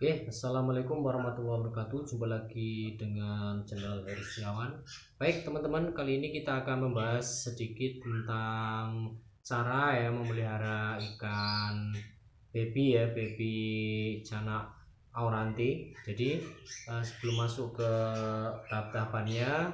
Oke, assalamualaikum warahmatullahi wabarakatuh. Jumpa lagi dengan channel Heri Setiawan. Baik teman-teman, kali ini kita akan membahas sedikit tentang cara memelihara ikan baby baby Channa auranti. Jadi sebelum masuk ke tahap-tahapannya,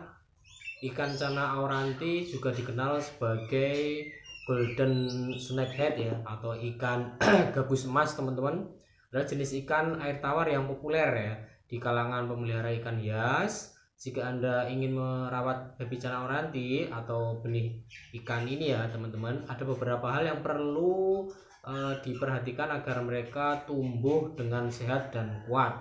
ikan Channa auranti juga dikenal sebagai golden snakehead atau ikan gabus emas teman-teman. Adalah jenis ikan air tawar yang populer di kalangan pemelihara ikan hias. Jika Anda ingin merawat baby Channa auranti atau benih ikan ini teman-teman, ada beberapa hal yang perlu diperhatikan agar mereka tumbuh dengan sehat dan kuat.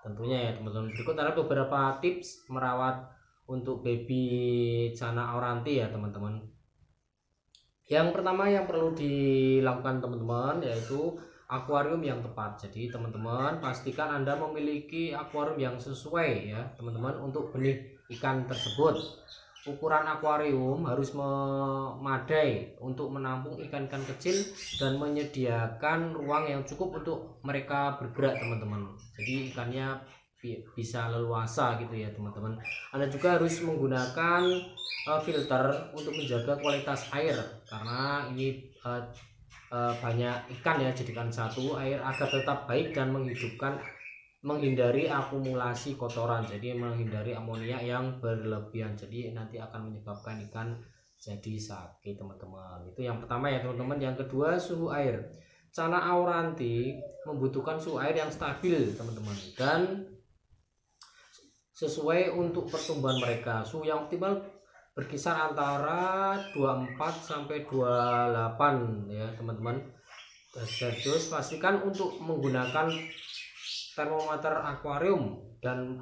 Tentunya teman-teman, berikut adalah beberapa tips merawat untuk baby Channa auranti teman-teman. Yang pertama yang perlu dilakukan teman-teman yaitu akuarium yang tepat. Jadi teman-teman pastikan Anda memiliki akuarium yang sesuai teman-teman untuk benih ikan tersebut. Ukuran akuarium harus memadai untuk menampung ikan-ikan kecil dan menyediakan ruang yang cukup untuk mereka bergerak teman-teman. Jadi ikannya bisa leluasa gitu teman-teman. Anda juga harus menggunakan filter untuk menjaga kualitas air, karena ini banyak ikan jadikan satu air agar tetap baik dan menghindari akumulasi kotoran, jadi menghindari amonia yang berlebihan, jadi nanti akan menyebabkan ikan jadi sakit teman-teman. Itu yang pertama teman-teman. Yang kedua, suhu air. Channa auranti membutuhkan suhu air yang stabil teman-teman dan sesuai untuk pertumbuhan mereka. Suhu yang optimal berkisar antara 24 sampai 28 teman-teman Celcius. Pastikan untuk menggunakan termometer akuarium dan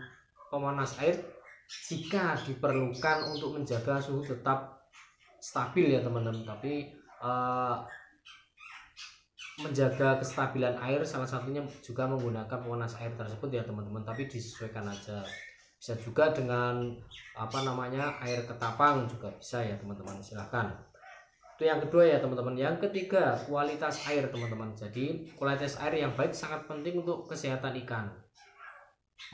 pemanas air jika diperlukan untuk menjaga suhu tetap stabil teman-teman. Tapi menjaga kestabilan air salah satunya juga menggunakan pemanas air tersebut teman-teman, tapi disesuaikan aja. Bisa juga dengan air ketapang juga bisa teman-teman, silahkan. Itu yang kedua teman-teman. Yang ketiga, kualitas air teman-teman. Jadi kualitas air yang baik sangat penting untuk kesehatan ikan.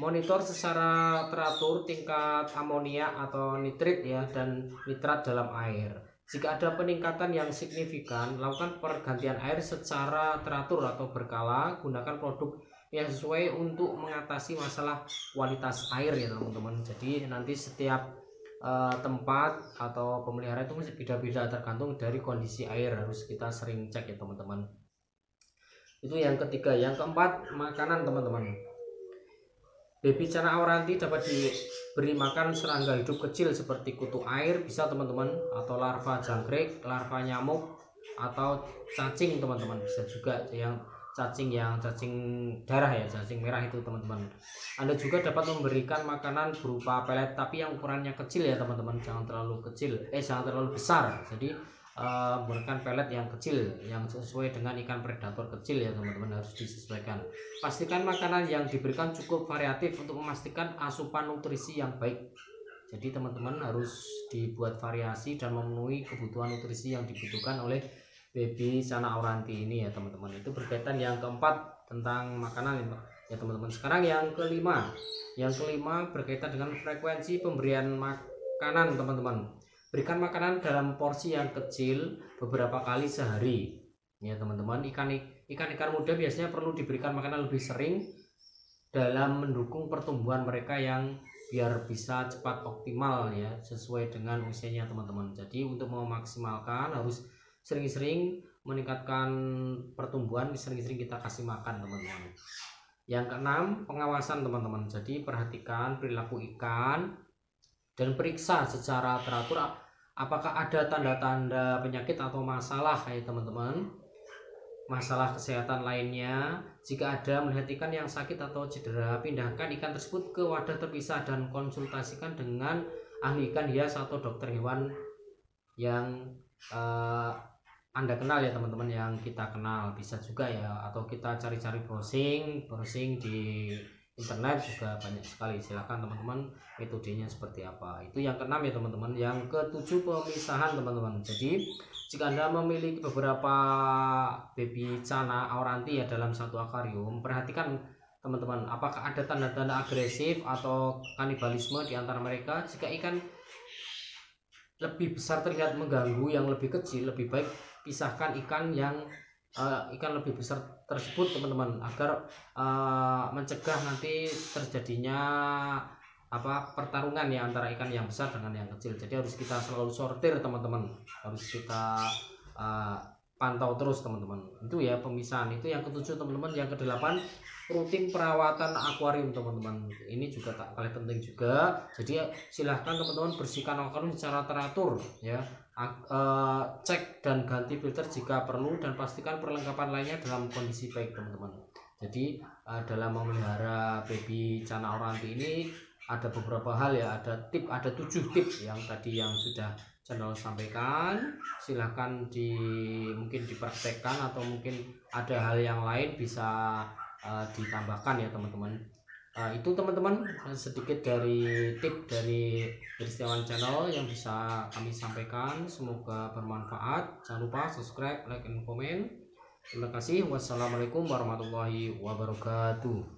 Monitor secara teratur tingkat amonia atau nitrit dan nitrat dalam air. Jika ada peningkatan yang signifikan, lakukan pergantian air secara teratur atau berkala. Gunakan produk yang sesuai untuk mengatasi masalah kualitas air teman-teman. Jadi nanti setiap tempat atau pemeliharaan itu masih beda-beda tergantung dari kondisi air, harus kita sering cek teman-teman. Itu yang ketiga. Yang keempat, makanan teman-teman. Baby Channa auranti dapat diberi makan serangga hidup kecil seperti kutu air bisa teman-teman, atau larva jangkrik, larva nyamuk, atau cacing teman-teman. Bisa juga yang cacing darah cacing merah itu teman-teman. Anda juga dapat memberikan makanan berupa pelet, tapi yang ukurannya kecil teman-teman, jangan terlalu kecil, jangan terlalu besar. Jadi memberikan pelet yang kecil yang sesuai dengan ikan predator kecil teman-teman, harus disesuaikan. Pastikan makanan yang diberikan cukup variatif untuk memastikan asupan nutrisi yang baik. Jadi teman-teman harus dibuat variasi dan memenuhi kebutuhan nutrisi yang dibutuhkan oleh baby Channa auranti ini teman-teman. Itu berkaitan yang keempat tentang makanan teman-teman. Sekarang yang kelima. Yang kelima berkaitan dengan frekuensi pemberian makanan teman-teman. Berikan makanan dalam porsi yang kecil beberapa kali sehari teman-teman. Ikan-ikan muda biasanya perlu diberikan makanan lebih sering dalam mendukung pertumbuhan mereka yang biar bisa cepat optimal sesuai dengan usianya teman-teman. Jadi untuk memaksimalkan harus sering-sering meningkatkan pertumbuhan, sering-sering kita kasih makan teman-teman. Yang keenam, pengawasan teman-teman. Jadi perhatikan perilaku ikan dan periksa secara teratur apakah ada tanda-tanda penyakit atau masalah teman-teman, masalah kesehatan lainnya. Jika ada melihat ikan yang sakit atau cedera, pindahkan ikan tersebut ke wadah terpisah dan konsultasikan dengan ahli ikan hias atau dokter hewan yang Anda kenal teman-teman, yang kita kenal. Bisa juga atau kita cari-cari browsing di internet juga banyak sekali. Silakan teman-teman metodenya seperti apa. Itu yang keenam teman-teman. Yang ketujuh, pemisahan teman-teman. Jadi jika Anda memiliki beberapa baby Channa auranti dalam satu akuarium, perhatikan teman-teman. Apakah ada tanda-tanda agresif atau kanibalisme di antara mereka? Jika ikan lebih besar terlihat mengganggu yang lebih kecil, lebih baik pisahkan ikan yang ikan lebih besar tersebut teman-teman, agar mencegah nanti terjadinya pertarungan ya antara ikan yang besar dengan yang kecil. Jadi harus kita selalu sortir teman-teman, harus kita pantau terus teman-teman. Itu ya pemisahan. Itu yang ketujuh teman-teman. Yang kedelapan, rutin perawatan akuarium teman-teman. Ini juga tak kalah penting juga. Jadi silahkan teman-teman bersihkan akuarium secara teratur ya. Cek dan ganti filter jika perlu, dan pastikan perlengkapan lainnya dalam kondisi baik teman-teman. Jadi dalam memelihara baby cana oranti ini ada beberapa hal ya, ada 7 tips yang tadi yang sudah channel sampaikan. Silahkan mungkin dipraktekkan, atau mungkin ada hal yang lain bisa ditambahkan ya teman-teman. Itu teman-teman sedikit dari tip dari Setiawan Channel yang bisa kami sampaikan. Semoga bermanfaat. Jangan lupa subscribe, like, dan komen. Terima kasih. Wassalamualaikum warahmatullahi wabarakatuh.